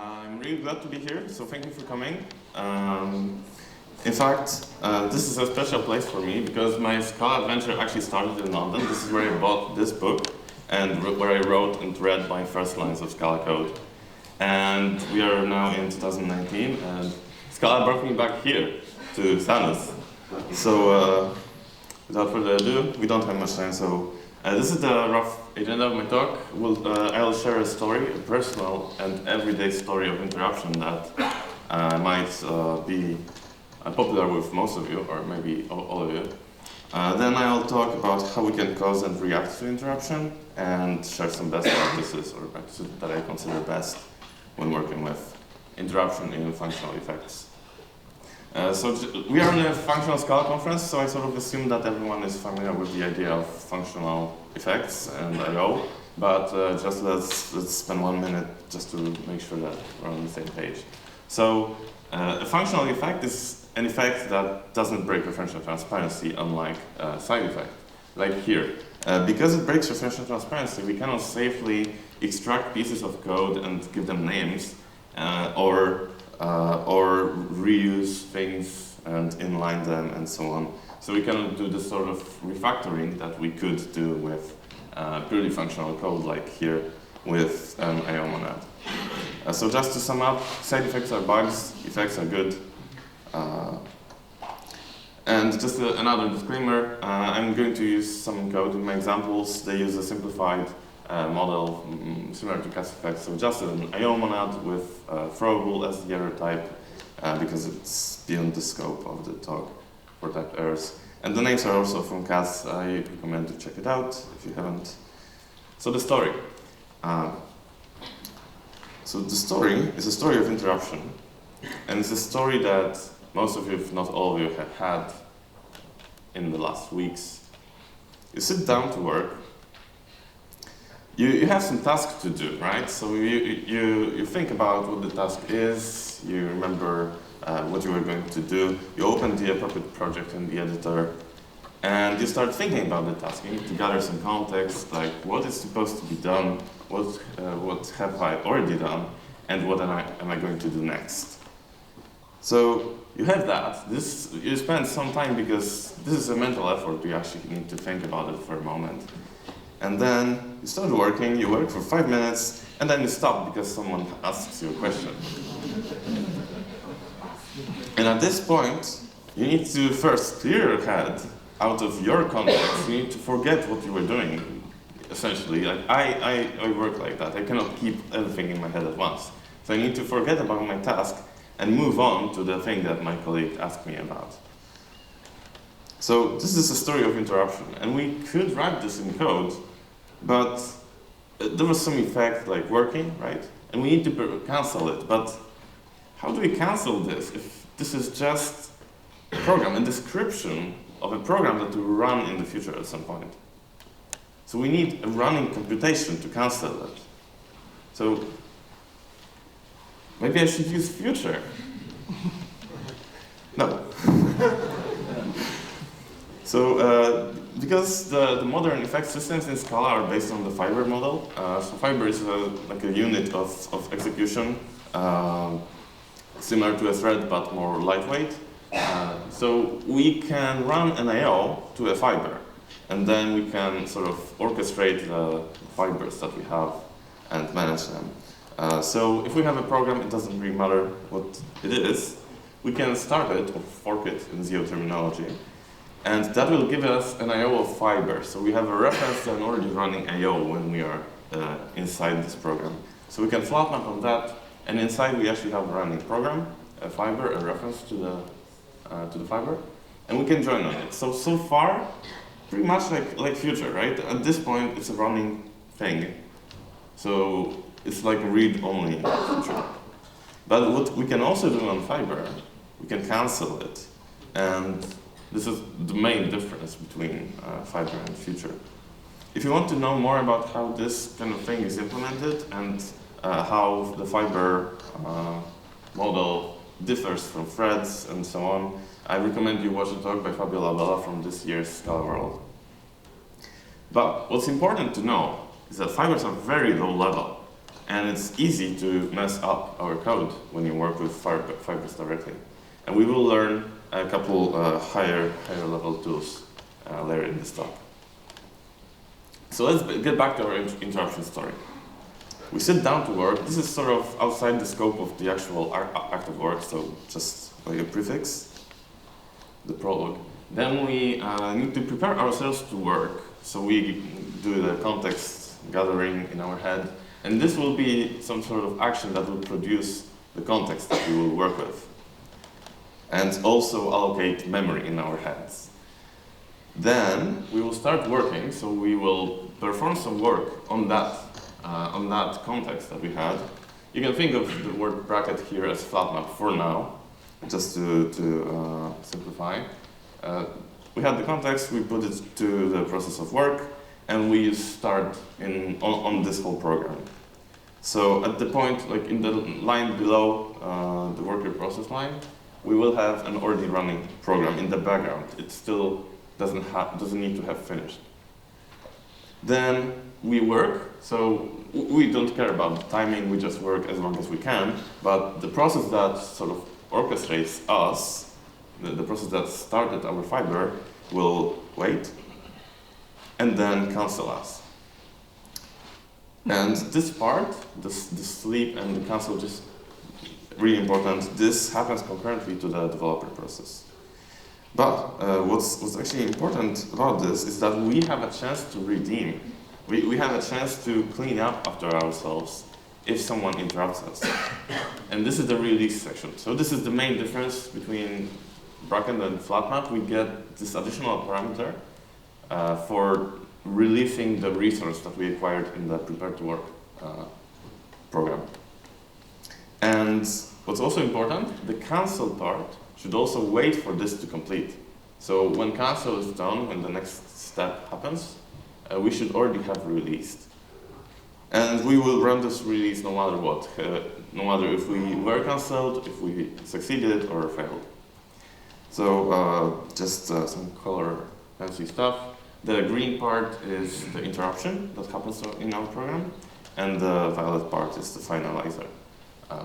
I'm really glad to be here, so thank you for coming. In fact, this is a special place for me because my Scala adventure actually started in London. This is where I bought this book and where I wrote and read my first lines of Scala code. And we are now in 2019, and Scala brought me back here to Sanus. So without further ado, we don't have much time, so this is the rough agenda of my talk. I'll share a story, a personal and everyday story of interruption that might be popular with most of you, or maybe all of you. Then I'll talk about how we can cause and react to interruption, and share some best practices, or practices that I consider best when working with interruption in functional effects. So we are in a Functional Scala conference, so I sort of assume that everyone is familiar with the idea of functional effects and I/O, but just let's spend 1 minute just to make sure that we're on the same page. So a functional effect is an effect that doesn't break referential transparency, unlike a side effect, like here. Because it breaks referential transparency, we cannot safely extract pieces of code and give them names, or reuse things and inline them and so on. So we cannot do the sort of refactoring that we could do with purely functional code, like here with an I/O monad. So just to sum up, side effects are bugs, effects are good. And just another disclaimer, I'm going to use some code in my examples. They use a simplified model similar to class effects, so just an I/O monad with throwable as the error type, because it's beyond the scope of the talk for type errors. And the names are also from CAS. I recommend to check it out if you haven't. So the story. So the story is a story of interruption, and it's a story that most of you, if not all of you, have had in the last weeks. You sit down to work. You have some tasks to do, right? So you think about what the task is, you remember what you were going to do, you open the appropriate project in the editor, and you start thinking about the task. You need to gather some context, like what is supposed to be done, what have I already done, and what am I going to do next. So you have that. You spend some time because this is a mental effort. You actually need to think about it for a moment. And then you start working, you work for 5 minutes, and then you stop because someone asks you a question. And at this point, you need to first clear your head out of your context. You need to forget what you were doing, essentially. Like I work like that. I cannot keep everything in my head at once. So I need to forget about my task and move on to the thing that my colleague asked me about. So this is a story of interruption, and we could write this in code, but there was some effect like working, right? And we need to cancel it, but how do we cancel this if this is just a program, a description of a program that will run in the future at some point? So we need a running computation to cancel it. So maybe I should use future. No. So, because the modern effect systems in Scala are based on the fiber model, so fiber is like a unit of execution, similar to a thread but more lightweight. So we can run an I/O to a fiber, and then we can sort of orchestrate the fibers that we have and manage them. So if we have a program, it doesn't really matter what it is. We can start it or fork it in Zio terminology. And that will give us an I/O of fiber. So we have a reference to an already running I/O when we are inside this program. So we can flat map on that, and inside we actually have a running program, a fiber, a reference to the fiber, and we can join on it. So far, pretty much like future, right? At this point, it's a running thing. So it's like read-only feature. But what we can also do on fiber, we can cancel it. And this is the main difference between fiber and future. If you want to know more about how this kind of thing is implemented and how the fiber model differs from threads and so on, I recommend you watch a talk by Fabio Labella from this year's Scala World. But what's important to know is that fibers are very low level. And it's easy to mess up our code when you work with Firebase directly. And we will learn a couple higher level tools later in this talk. So let's get back to our interruption story. We sit down to work. This is sort of outside the scope of the actual act of work, so just like a prefix, the prologue. Then we need to prepare ourselves to work. So we do the context gathering in our head. And this will be some sort of action that will produce the context that we will work with. And also allocate memory in our heads. Then we will start working, so we will perform some work on that context that we had. You can think of the word bracket here as flat map for now, just to simplify. We had the context, we put it to the process of work, and we start on this whole program. So at the point, like in the line below the worker process line, we will have an already running program in the background. It still doesn't need to have finished. Then we work, so we don't care about the timing, we just work as long as we can, but the process that sort of orchestrates us, the process that started our fiber, will wait and then cancel us. And this part, the sleep and the cancel, just really important, this happens concurrently to the developer process. But what's actually important about this is that we have a chance to redeem. We have a chance to clean up after ourselves if someone interrupts us. And this is the release section. So this is the main difference between bracket and flat map. We get this additional parameter for releasing the resource that we acquired in the prepare to work program. And what's also important, the cancel part should also wait for this to complete. So when cancel is done, when the next step happens, we should already have released. And we will run this release no matter what, no matter if we were cancelled, if we succeeded or failed. So just some color fancy stuff. The green part is the interruption that happens in our program, and the violet part is the finalizer.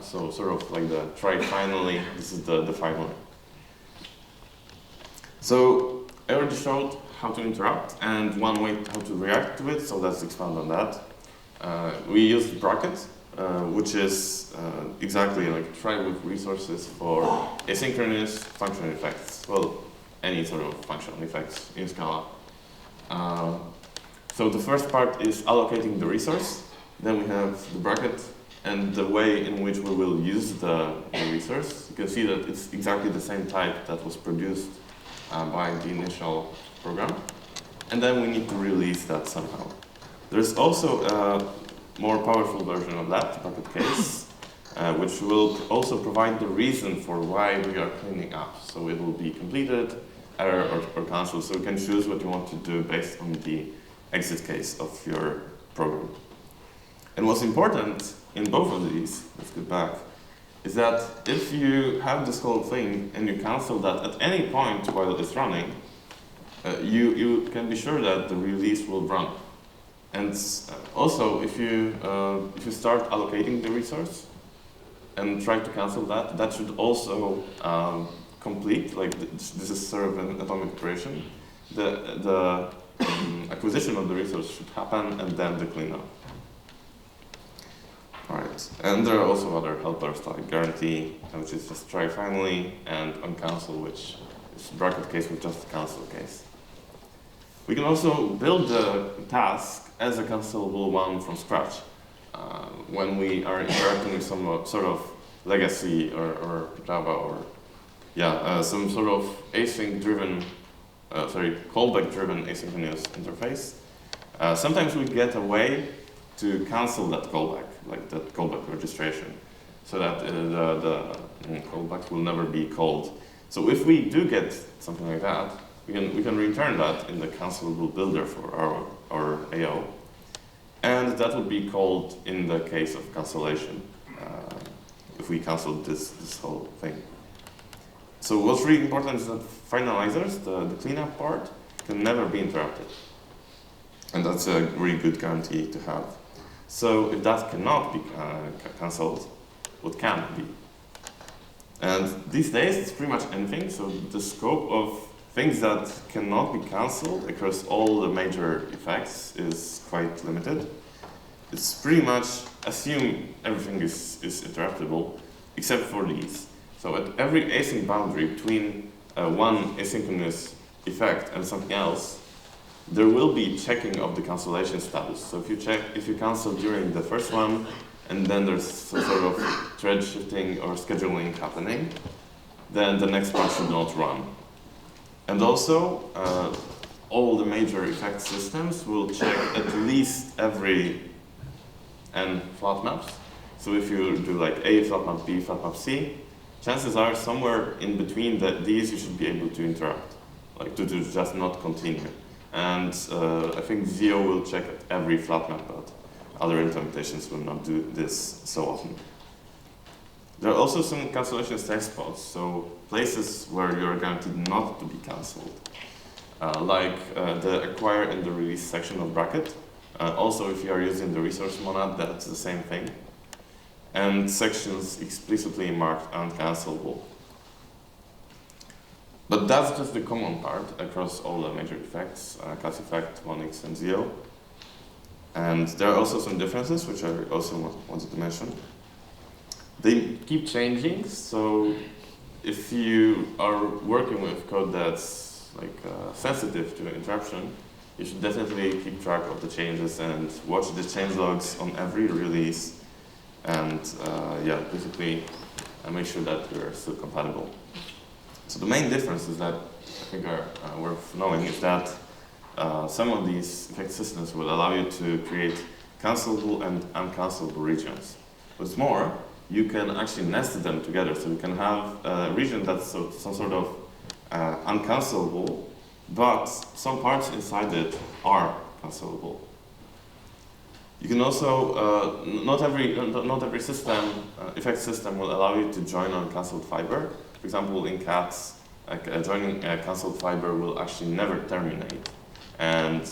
So sort of like the try finally, this is the finally. So I already showed how to interrupt and one way how to react to it, so let's expand on that. We use bracket, which is exactly like try with resources for asynchronous functional effects. Well, any sort of functional effects in Scala. So the first part is allocating the resource. Then we have the bracket and the way in which we will use the resource. You can see that it's exactly the same type that was produced by the initial program. And then we need to release that somehow. There's also a more powerful version of that, bucket case, which will also provide the reason for why we are cleaning up. So it will be completed, error, or cancel. So you can choose what you want to do based on the exit case of your program. And what's important in both of these, let's get back, is that if you have this whole thing and you cancel that at any point while it's running, you can be sure that the release will run. And also, if you start allocating the resource and try to cancel that, that should also complete, like this is sort of an atomic operation. The acquisition of the resource should happen and then the cleanup. All right, and there are also other helpers like guarantee, which is just try finally, and uncancel, which is bracket case with just a cancel case. We can also build the task as a cancelable one from scratch when we are interacting with some sort of legacy or Java or some sort of callback-driven asynchronous interface. Sometimes we get a way to cancel that callback, like that callback registration, so that the callbacks will never be called. So if we do get something like that, we can return that in the cancelable builder for our AO, and that will be called in the case of cancellation if we cancel this whole thing. So what's really important is that finalizers, the cleanup part, can never be interrupted, and that's a really good guarantee to have. So if that cannot be cancelled, what can be? And these days, it's pretty much anything. So the scope of things that cannot be cancelled across all the major effects is quite limited. It's pretty much assume everything is interruptible, except for these. So at every async boundary between one asynchronous effect and something else, there will be checking of the cancellation status. So if you cancel during the first one, and then there's some sort of thread shifting or scheduling happening, then the next one should not run. And also, all the major effect systems will check at least every n flat maps. So if you do like A flat map B flat map C, chances are somewhere in between these you should be able to interrupt, like to just not continue. And I think Zio will check at every flat map, but other implementations will not do this so often. There are also some cancellation safe spots, so places where you're guaranteed not to be cancelled, like the acquire and the release section of bracket. Also, if you are using the resource monad, that's the same thing. And sections explicitly marked uncancelable. But that's just the common part across all the major effects, class effect, Monix, and Zio. And there are also some differences, which I also wanted to mention. They keep changing, so if you are working with code that's like sensitive to interruption, you should definitely keep track of the changes and watch the change logs on every release. And yeah, basically make sure that you're still compatible. So the main differences that I think are worth knowing is that some of these effect systems will allow you to create cancelable and uncancelable regions. What's more, you can actually nest them together. So you can have a region that's some sort of uncancelable, but some parts inside it are cancelable. You can also, not every system, effect system will allow you to join on cancelled fiber. For example, in cats, joining a cancelled fiber will actually never terminate. And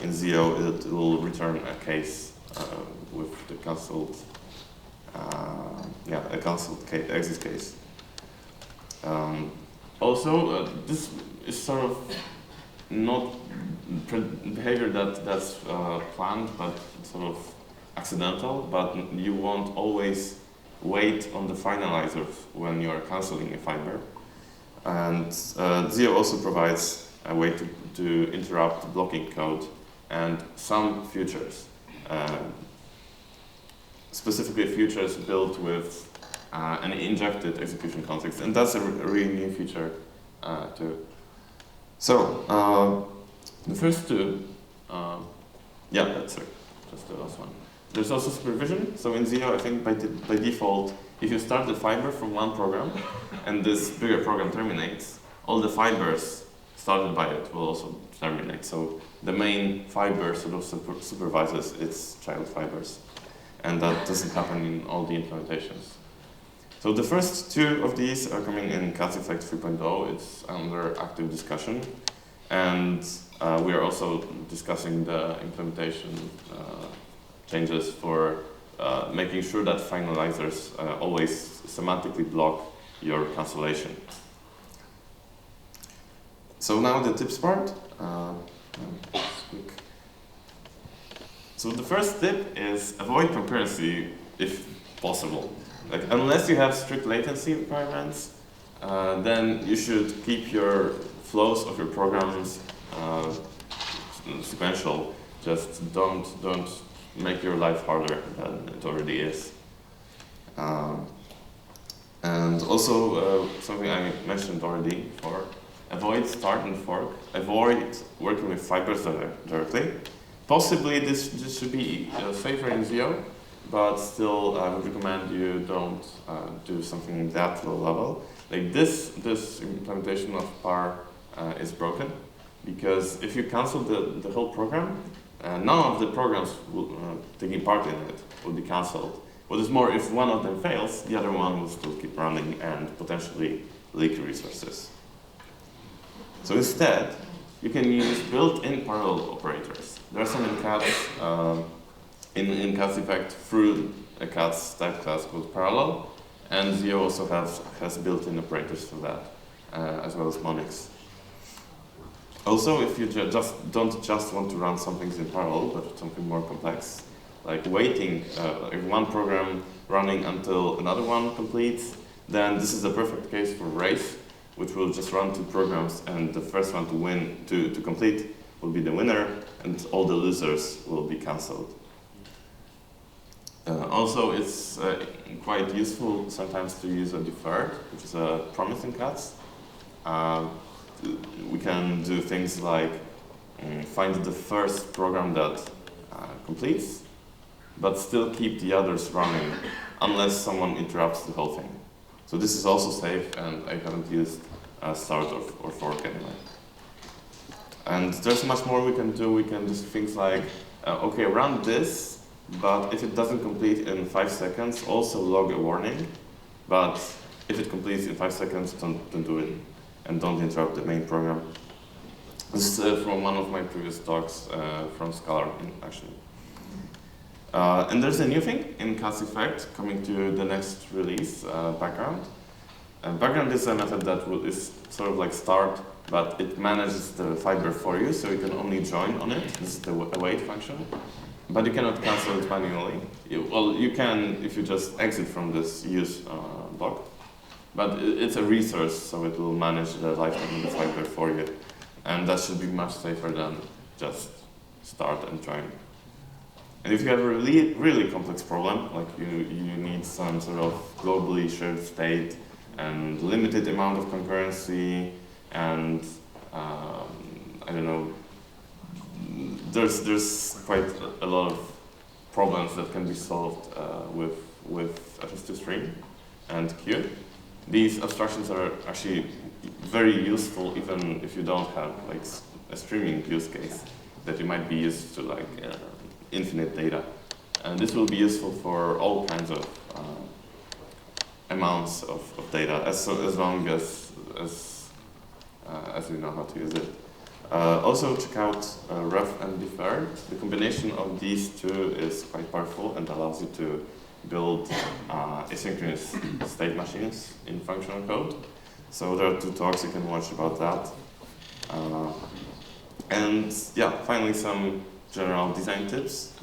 in Zio, it will return a case with the cancelled, a cancelled exit case. Also, this is sort of not behavior that's planned, but sort of accidental, but you won't always wait on the finalizer when you are canceling a fiber. And Zio also provides a way to interrupt blocking code and some futures, specifically futures built with an injected execution context, and that's a really new feature too. So the first two, that's just the last one. There's also supervision. So in Zio, I think by default, if you start the fiber from one program and this bigger program terminates, all the fibers started by it will also terminate. So the main fiber sort of supervises its child fibers. And that doesn't happen in all the implementations. So the first two of these are coming in Cats Effect 3.0. It's under active discussion. And we are also discussing the implementation changes for making sure that finalizers always semantically block your cancellation. So now the tips part. Quick. So the first tip is avoid concurrency if possible. Like, unless you have strict latency requirements, then you should keep your flows of your programs sequential. Just don't make your life harder than it already is. And also something I mentioned already before, avoid start and fork. Avoid working with fibers directly. Possibly this should be safer in Zio, but still I would recommend you don't do something that low level. Like this implementation of PAR is broken, because if you cancel the whole program, none of the programs taking part in it will be cancelled. What is more, if one of them fails, the other one will still keep running and potentially leak resources. So instead, you can use built-in parallel operators. There are some in Cats. in Cat's effect through a Cat's type class called parallel, and Zio also has built-in operators for that, as well as Monix. Also, if you don't just want to run some things in parallel, but something more complex, like waiting, like one program running until another one completes, then this is a perfect case for race, which will just run 2 programs, and the first one to complete will be the winner, and all the losers will be cancelled. Also, it's quite useful sometimes to use a deferred, which is a promise in Cats. We can do things like find the first program that completes, but still keep the others running unless someone interrupts the whole thing. So this is also safe, and I haven't used start or fork anyway. And there's much more we can do. We can do things like, okay, run this, but if it doesn't complete in 5 seconds, also log a warning. But if it completes in 5 seconds, don't do it. And don't interrupt the main program. This is from one of my previous talks from Scala, actually. And there's a new thing in Cat's effect coming to the next release, background. Background is a method that is sort of like start, but it manages the fiber for you, so you can only join on it. This is the await function. But you cannot cancel it manually. You can if you just exit from this use block. But it's a resource, so it will manage the lifetime of the fiber for you. And that should be much safer than just start and join. And if you have a really complex problem, like you need some sort of globally shared state and limited amount of concurrency, and I don't know, there's quite a lot of problems that can be solved with FS2 and Q. These abstractions are actually very useful even if you don't have like a streaming use case that you might be used to like infinite data. And this will be useful for all kinds of amounts of data as long as you know how to use it. Also check out ref and deferred. The combination of these two is quite powerful and allows you to build asynchronous state machines in functional code. So there are 2 talks you can watch about that. And yeah, finally some general design tips.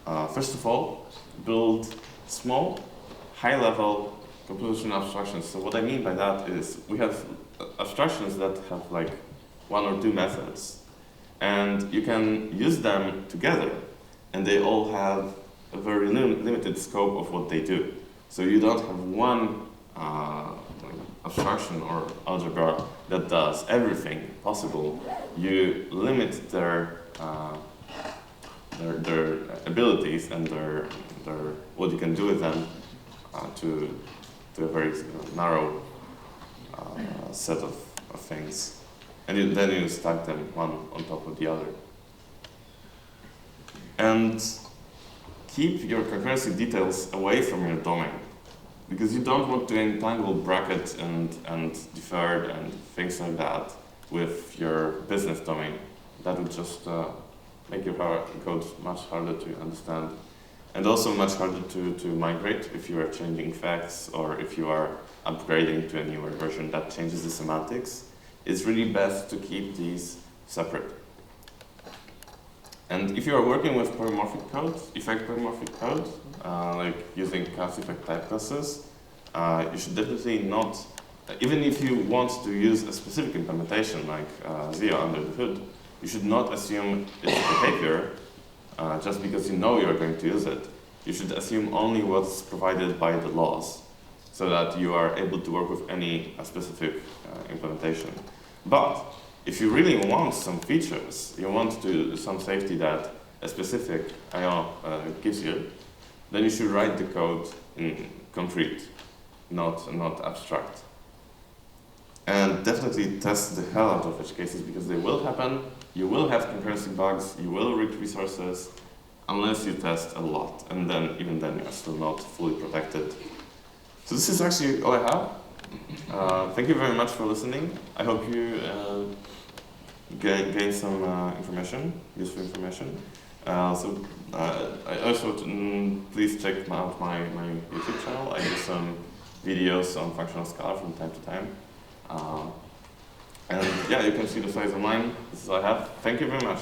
First of all, build small, high-level composition abstractions. So what I mean by that is we have abstractions that have like 1 or 2 methods, and you can use them together, and they all have a very limited scope of what they do. So you don't have one abstraction or algebra that does everything possible. You limit their abilities and their what you can do with them to a very narrow set of things. And then you stack them one on top of the other. And keep your concurrency details away from your domain, because you don't want to entangle brackets and deferred and things like that with your business domain. That would just make your code much harder to understand, and also much harder to migrate if you are changing facts or if you are upgrading to a newer version that changes the semantics. It's really best to keep these separate. And if you are working with polymorphic code, effect polymorphic code, like using Cat's effect type classes, you should definitely not, even if you want to use a specific implementation like Zio under the hood, you should not assume its behavior just because you know you're going to use it. You should assume only what's provided by the laws, so that you are able to work with any specific implementation. But if you really want some features, you want to some safety that a specific IO gives you, then you should write the code in concrete, not abstract. And definitely test the hell out of edge cases, because they will happen. You will have concurrency bugs, you will read resources, unless you test a lot. And then, even then, you are still not fully protected. So this is actually all I have. Thank you very much for listening. I hope you gain some information, useful information. I also please check out my YouTube channel. I do some videos on functional Scala from time to time. And yeah, you can see the slides online. This is all I have. Thank you very much.